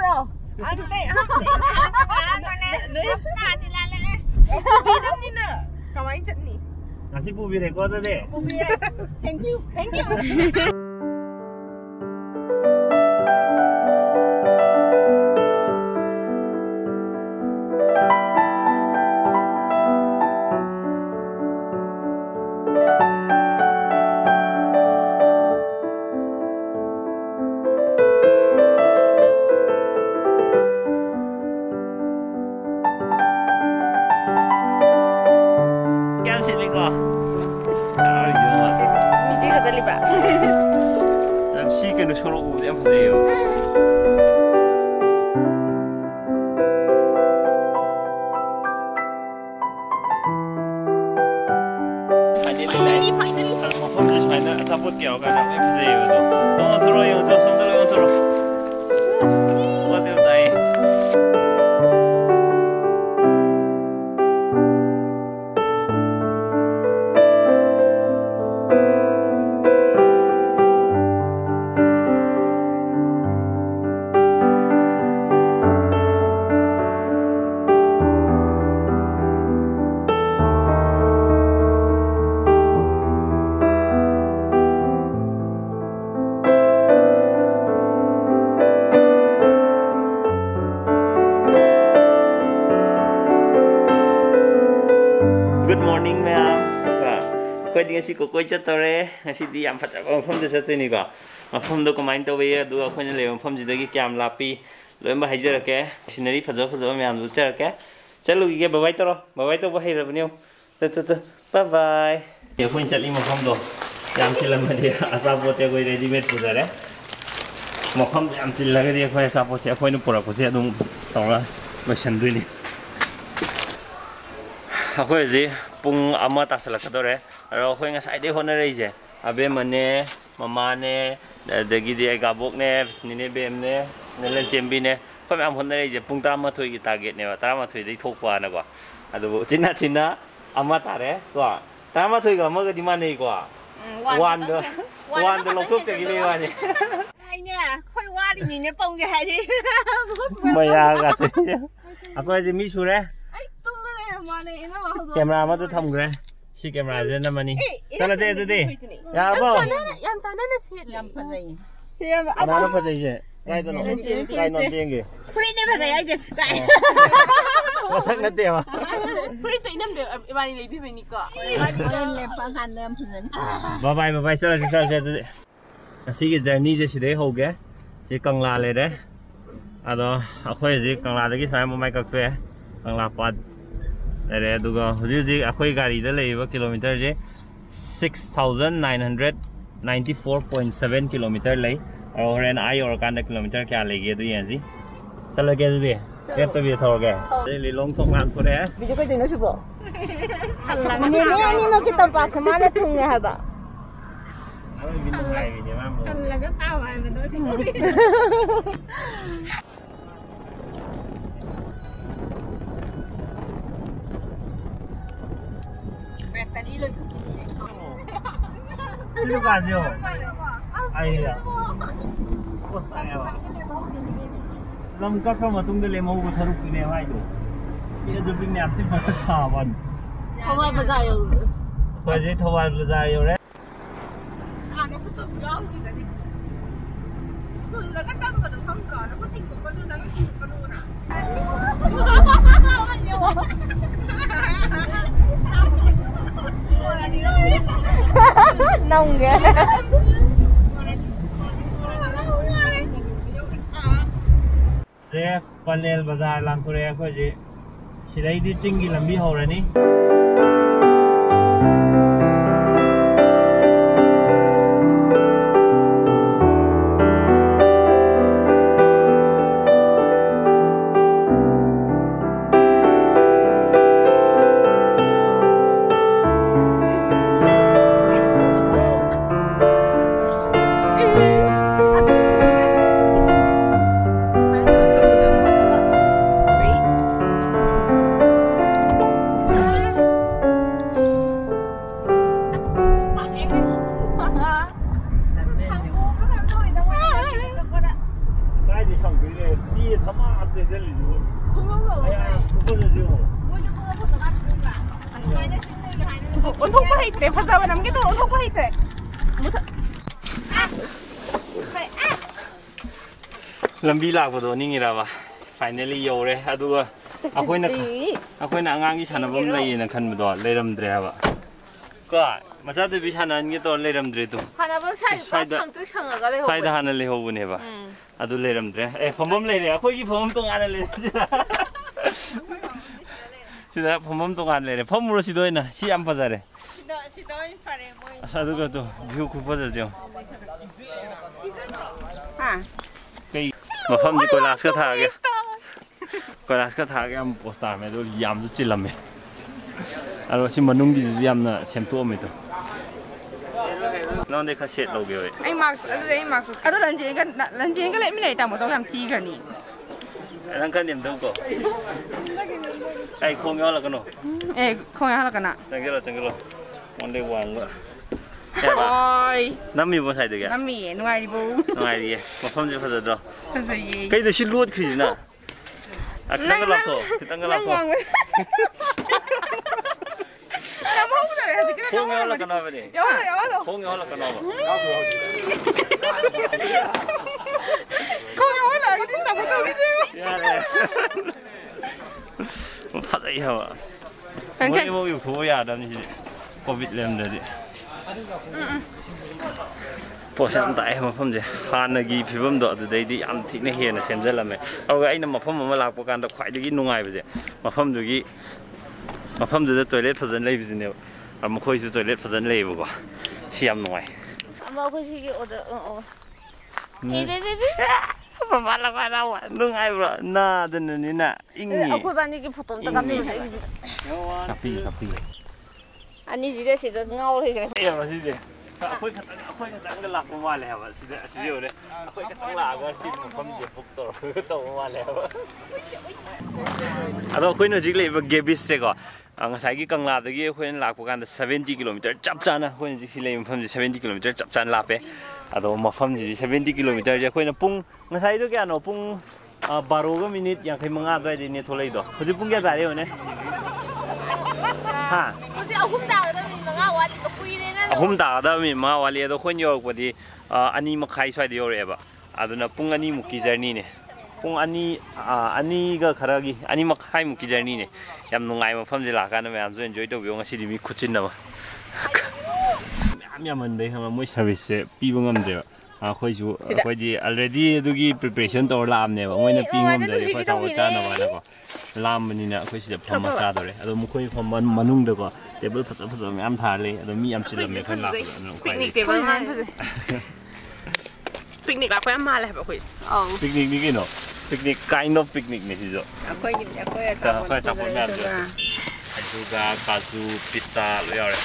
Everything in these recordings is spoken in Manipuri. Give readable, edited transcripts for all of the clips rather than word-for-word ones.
đâu à tụi này không lưới mà thì là lẽ đi đâu đi nữa có anh chân nhỉ nasi pubi này có thế thank you 시계는 서로 오지 보세요. 펌지 파이널 잡을게요. 가자 해보세요. 너무 들어요. 더 손들어 들어. 고맙습니다. Good morning, ma'am. Kau dengan si koko cakap si dia yang macam form tu satu ni kau. Form tu kau main tu biar dua kau ni lepas form jadi kita am lapi. Lepas bahagia ke, scenery fazal macam tu cakap ke. Cakap lagi ke bye bye tu bahaya lepas ni. Tu. Bye bye. Dia pun cakap lima form tu. Yang cilam dia asal buat cakap ready made tu dah. Form yang cilam dia kau asal buat cakap kau ni pura kau cakap tu tahu lah macam tu ni. Aku sih pung amat asal kadore. Aku yang saya deh hona reje. Abe mana, mama ne, dagi dia gabok ne, nini bem ne, nelen cembi ne. Kau memang hona reje. Pung tama tu kita target ne. Tama tu dia thokwa na gua. Aduh, cina amat tare. Gua. Tama tu gua mau ke di mana gua? Wan tu lokok cakap ni gua ni. Ayah, kau wan ni ni pung ke hari. Maya katanya. Aku aja misu re. Kamera apa tu tham gre? Si kamera je nama ni. Sana je tu deh. Ya apa? Yang sana ni sih yang pasai. Mana pasai je? Kau tu non tiang. Kulit ni pasai aja. Masak nanti apa? Kulit tu inam dia, iban ini lebih banyak kok. Lepas kan dalam pasai. Bye bye. Salah tu. Si ke journey je si deh hoga. Si Kangla le deh. Aduh, aku je Kangla lagi saya mau main kaktu ya. Kangla pad. Ada juga, jadi aku gari dah lewat kilometer je 6,994.7 kilometer lagi. Orang air orang kan kilometer kaya lagi tu yang sih. Kalau kaya tu dia, kaya tu dia tahu kaya. Jadi long tong kan tu deh. Video kau tengok cuba. Ni mau kita tempat semana tu ni apa? Salah ke tahu ay betul sih. Itu kan yo. Ayah. Bos saya apa? Lengkap sama tunggu lemau besar tu ni apa itu? Ia tu ni apa sih pasal sawan? Thawal Bazaar yo. Pasal Thawal Bazaar yo re. Ada betul jauh ni tadi. Sekolah kan tak betul sangka, aku tinggal kat sana kan tinggal kat sana. Nông ghê. Thế Panel Bazaar làm thôi em coi gì. Chỉ đấy đi chinh gì làm bi hồ rồi ní. 상태에 뒤에 담아 안 되들리죠. 온통과 있대. 파자와 남기도 온통과 있대. lambi lakpado ningiraba finally yore aduga akoina angangi sanabam leina khanbado leiramdre haba ko macha de bi sanan gi to leiramdre tu 하나번 상득 상가가 래. saida hana lehobune ba adu leiramdre e phomom leire akoi gi phomom tong ana leire sida phomom tong ana leire phomuro sidoina si am pajare 시도인 파래 뭐. aduga to view ku pajajo 아. kai mafam ji kolas ka thage kolas ka thage am poster me do yam ju chilame aro si manung gi yamna semto me to non de kha set loge oi ai max ado lanjeng ka le mi le ta mo to yam ti kan ni nang kan dem do ko ai khong yo la kano eh khong ya la kana changelo only one lo oi nammi bo sai de ga nammi nuai ri bu ngai ri mafam ji phaja do phasai kai do si lot khri na kitang ga lapto nam ho da re ji khong yo la kana ba de yo khong yo la kana ba khong yo la cái ta mo to ki ji ya le phaja ya ba Langchen mo yu tho ya da ni covid lem de पोषण ताए मफम जे हानगी फिबम दो अदुदैदि याम थिकने हेना सेमजलमे अगा आइना मफम अमा लाकपो कांदा ख्वाइदगी नुंगाइबजे मफम दुगी मफम दुदा टॉयलेट फजन लेबिजने मखोइसु टॉयलेट फजन लेबो सि याम नुंगाइ अमा खोसिगी ओदर बाबा लगा वा नुंगाइब्रो ना दननि ना इंनि अखोइ बानीगी फोटो त कापि कापि अनि जिदे सिदा ngaw लेगरे ए मसिदे अखोइ खतंग लाकपो माले हबा सिदे सिदे ओरे अखोइ खतंग लागा सि मफम जे बुक तो माले हबा अदो अखोइ न जिक लेबा गेबिस से को ngasai gi kangla da gi khoin lakpo kan da 70 km chap chana khoin ji silei mpham ji 70 km chap chan lape ado mafam ji 70 km je khoina pung ngasai do kya no pung 12 ga minute ya khai manga ga de ne tholei do hoji pung kya tare one ha hoji ahum da da mi manga wali ka pui ne na ahum da da mi ma wali do khoin yor ko di ani makhai swai de yor eba aduna pung ani muki journey ne pung ani ga kharagi ani makhai muki journey ne yam nungai mafam je la kana me am so enjoy to biong asi di mi khuchin na ma yam an dei hama moi service se pi bangam de khoi ju khoi ji already dugi preparation to lam ne ba moi na pi ngam de khoi taw cha na ba na ko lam ni na khoi si pham ma cha do le ado mu khoi pham manung de ko table phaja me am thar le ado mi am chilam me khan la ko picnic table man phaja picnic la khoi ma le ba khoi picnic ni ke no picnic kind of picnic ne si jo khoi cha pon me aduga kazu pista lo yare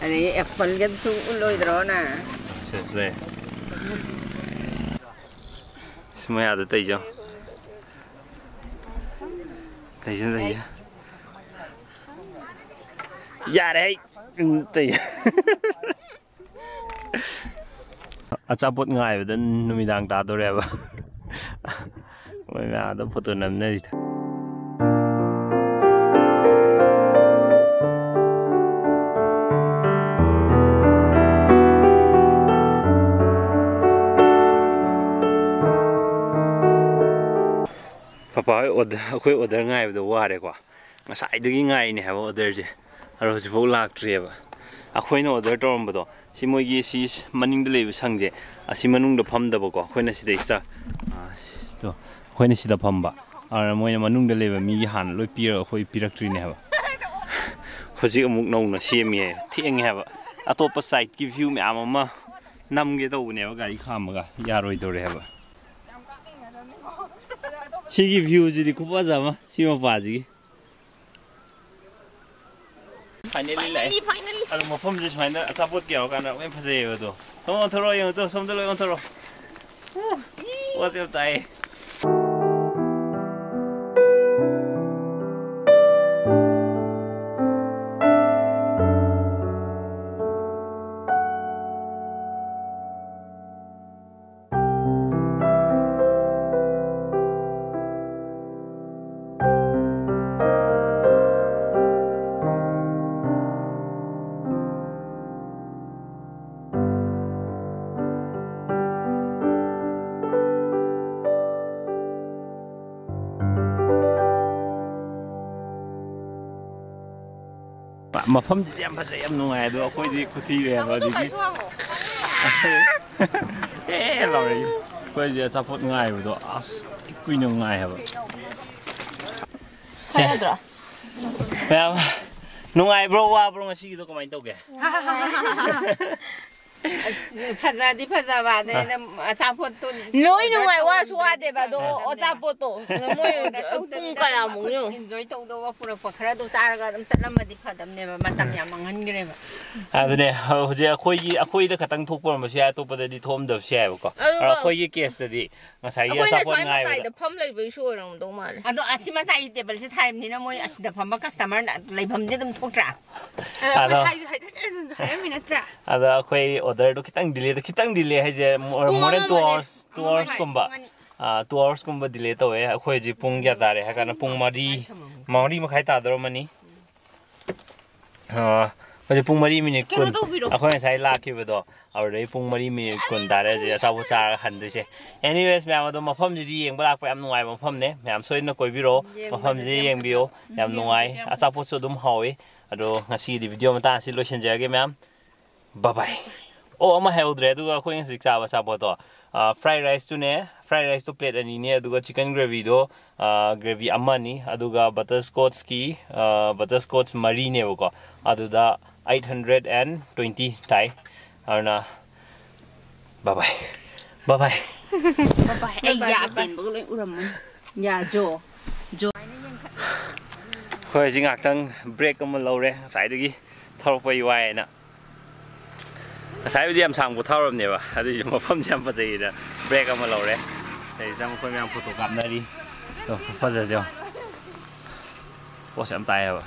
ani apple gan su loi dro na se semua ada tai jo tai sen tai ya dei tai achapot ngai ba numidang ta do re ba oi ma da photo nam ne papa khoi order ngai ba wa re kwa ngasai dagi ngai ni ha ba order je aro ji bo lak tre ba akhoi na order torom ba do si moi gi si maning de le sang je asi manung da pham da ba ko khoi na si de sta to khoi na si da pham ba ara moi na manung de le ba mi han loi pi ro khoi pi rak tri ne ha ba hoji amuk nau na sem ye thieng ha ba atopa side ki view me ama nam ge do ne ba gari kham ga ya roi do re ha ba 시기 뷰지 쿠바자마 시마 바지 파이널리 아로 뭐 폼지 파이널 아차봇 게 오가나 웬 파세요도 또 들어 영도 섬들로 영 들어 와서 다이 ꯃꯐꯝꯁꯤꯗꯤ ꯌꯥꯝ ꯐꯖꯩ ꯌꯥꯝ ꯅꯨꯡꯉꯥꯏ ꯑꯗꯣ ꯑꯩꯈꯣꯏꯗꯤ ꯈꯨꯊꯤꯔꯦꯕ ꯑꯗꯒꯤ ꯂꯥꯎꯔꯛꯏ ꯑꯩꯈꯣꯏꯁꯦ ꯑꯆꯥꯄꯣꯠ ꯉꯥꯏꯕꯗꯣ ꯑꯁ ꯀꯨꯏꯅ ꯉꯥꯏ ꯍꯥꯏꯕ ꯃꯌꯥꯝ ꯅꯨꯡꯉꯥꯏꯕ꯭ꯔꯣ ꯋꯥꯕ꯭ꯔꯣ ꯉꯁꯤꯒꯤꯗꯣ ꯀꯃꯥꯏꯅ ꯇꯧꯒꯦ ꯐꯖꯗꯤ ꯐꯖꯕ ꯑꯗꯩ ꯑꯆꯥꯄꯣꯠꯇꯣ ꯂꯣꯏ ꯅꯨꯡꯉꯥꯏ ꯋꯥꯁꯨ ꯋꯥꯗꯦꯕ ꯑꯗꯣ ꯑꯆꯥꯄꯣꯠꯇꯣ ꯃꯣꯏ ꯄꯨꯡ ꯀꯌꯥꯃꯨꯛꯅꯣ ꯏꯟꯖꯣꯏ ꯇꯧꯗꯧꯕ ꯄꯨꯔꯛꯄ ꯈꯔꯗꯣ ꯆꯥꯔꯒ ꯑꯗꯨꯝ ꯆꯠꯂꯝꯃꯗꯤ ꯐꯗꯝꯅꯦꯕ ꯃꯇꯝ ꯌꯥꯝ ꯃꯥꯡꯍꯟꯈ꯭ꯔꯦꯕ ꯑꯗꯨꯅꯦ ꯍꯧꯖꯤꯛ ꯑꯩꯈꯣꯏꯗꯈꯛꯇꯪ ꯊꯣꯛꯄ ꯑꯣꯏꯔꯝꯕꯁꯨ ꯌꯥꯏ ꯑꯇꯣꯞꯄꯗꯗꯤ ꯊꯣꯛꯑꯝꯗꯕꯁꯨ ꯌꯥꯏꯕꯀꯣ ꯑꯩꯈꯣꯏꯒꯤ ꯀꯦꯁꯇꯗꯤ ꯉꯁꯥꯏꯒꯤ ꯑꯆꯥꯄꯣꯠ ꯉꯥꯏꯕꯗ ꯐꯝ ꯂꯩꯕꯩꯁꯨ ꯑꯣꯏꯔꯝꯗꯧ ꯃꯥꯜꯂꯦ ꯑꯗꯣ ꯑꯁꯤ ꯃꯇꯥꯏꯒꯤ ꯇꯦꯕꯜꯁꯦ ꯊꯥꯔꯤꯕꯅꯤꯅ ꯃꯣꯏ ꯑꯁꯤꯗ ꯐꯝꯕ ꯀꯁꯇꯃꯔ ꯂꯩꯐꯝꯗꯤ ꯑꯗꯨꯝ ꯊꯣꯛꯇ꯭ꯔꯥ ꯍꯥꯏꯔꯝꯃꯤ ꯅꯠꯇ꯭ꯔꯥ ꯑꯗ ꯑꯩꯈꯣꯏ ꯑꯣꯔꯗꯔꯗꯣ ꯈꯤꯇꯪ ꯗꯤꯂꯦ ꯍꯥꯏꯁꯦ ꯃꯣꯔꯦꯟ 2 ꯑꯋꯥꯔꯁꯀꯨꯝꯕ 2 ꯑꯋꯥꯔꯁꯀꯨꯝꯕ ꯗꯤꯂꯦ ꯇꯧꯋꯦ ꯑꯩꯈꯣꯏ ꯍꯧꯖꯤꯛ ꯄꯨꯡ ꯀꯌꯥ ꯇꯥꯔꯦ ꯍꯥꯏ ꯀꯥꯟꯗ ꯄꯨꯡ 4 ꯃꯈꯥꯏ ꯇꯥꯗꯧꯔꯝꯃꯅꯤ ꯍꯧꯖꯤꯛ ꯄꯨꯡ 4 ꯃꯤꯅꯤꯠ 10 ꯑꯩꯈꯣꯏ ꯉꯁꯥꯏ ꯂꯥꯛꯈꯤꯕꯗꯣ ꯑꯗꯨꯗꯩ ꯄꯨꯡ 4 ꯃꯤꯅꯤꯠ 10 ꯇꯥꯔꯦ ꯍꯧꯖꯤꯛ ꯑꯆꯥꯄꯣꯠ ꯆꯥꯔꯒ ꯍꯟꯗꯣꯏꯁꯦ ꯑꯦꯅꯤꯋꯦꯁ ꯃꯌꯥꯝ ꯑꯗꯣ ꯃꯐꯝꯁꯤꯗꯤ ꯌꯦꯡꯕ ꯂꯥꯛꯄ ꯌꯥꯝ ꯅꯨꯡꯉꯥꯏꯕ ꯃꯐꯝꯅꯦ ꯃꯌꯥꯝ ꯁꯣꯏꯗꯅ ꯀꯣꯏꯕꯤꯔꯛꯑꯣ ꯃꯐꯝꯁꯤ ꯌꯦꯡꯕꯤꯌꯣ ꯌꯥꯝ ꯅꯨꯡꯉꯥꯏ ꯑꯆꯥꯄꯣꯠꯁꯨ ꯑꯗꯨꯝ ꯍꯥꯎꯋꯤ ꯑꯗꯣ ꯉꯁꯤꯒꯤꯗꯤ ꯚꯤꯗꯤꯑꯣ ꯃꯇꯥꯡ ꯑꯁꯤ ꯂꯣꯏꯁꯤꯟꯖꯔꯒꯦ ꯃꯌꯥꯝ ꯕꯥꯏ ꯑꯣ ꯑꯃ ꯍꯥꯏꯍꯧꯗ꯭ꯔꯦ ꯑꯗꯨꯒ ꯑꯩꯈꯣꯏ ꯍꯧꯖꯤꯛ ꯆꯥꯕ ꯑꯆꯥꯄꯣꯠꯇꯣ ꯐ꯭ꯔꯥꯏ ꯔꯥꯏꯁꯇꯣ ꯄ꯭ꯂꯦꯠ ꯑꯅꯤꯅꯦ ꯑꯗꯨꯒ ꯆꯤꯀꯟ ꯒ꯭ꯔꯦꯚꯤꯗꯣ ꯒ꯭ꯔꯦꯚꯤ ꯑꯃꯅꯤ ꯑꯗꯨꯒ ꯕꯇꯔꯁꯀꯣꯠꯁ ꯃꯔꯤꯅꯦꯕꯀꯣ ꯑꯗꯨꯗ 820 ꯇꯥꯏ ꯑꯗꯨꯅ ꯕꯥꯏ ꯑꯩ ꯌꯥ ꯀꯦꯟꯕꯒ ꯂꯣꯏ ꯎꯔꯝꯃꯅꯤ ꯌꯥꯖꯣ ꯑꯩꯈꯣꯏ ꯍꯧꯖꯤꯛ ꯉꯥꯛꯇꯪ ꯕ꯭ꯔꯦꯛ ꯑꯃ ꯂꯧꯔꯦ ꯉꯁꯥꯏꯗꯒꯤ ꯊꯧꯔꯛꯄꯒꯤ ꯋꯥꯏꯅ ꯉꯁꯥꯏꯕꯨꯗꯤ ꯌꯥꯝ ꯁꯥꯡ ꯄꯣꯊꯥꯎꯔꯕꯅꯦꯕ ꯑꯗꯨꯏꯁꯨ ꯃꯐꯝꯁꯦ ꯌꯥꯝ ꯐꯖꯩꯗ ꯕ꯭ꯔꯦꯛ ꯑꯃ ꯂꯧꯔꯦ ꯁꯤꯗ ꯑꯩꯈꯣꯏ ꯃꯌꯥꯝ ꯐꯣꯇꯣ ꯀꯥꯞꯅꯔꯤ ꯐꯖꯁꯦ ꯄꯣꯠꯁꯦ ꯌꯥꯝ ꯇꯥꯏ ꯍꯥꯏꯕ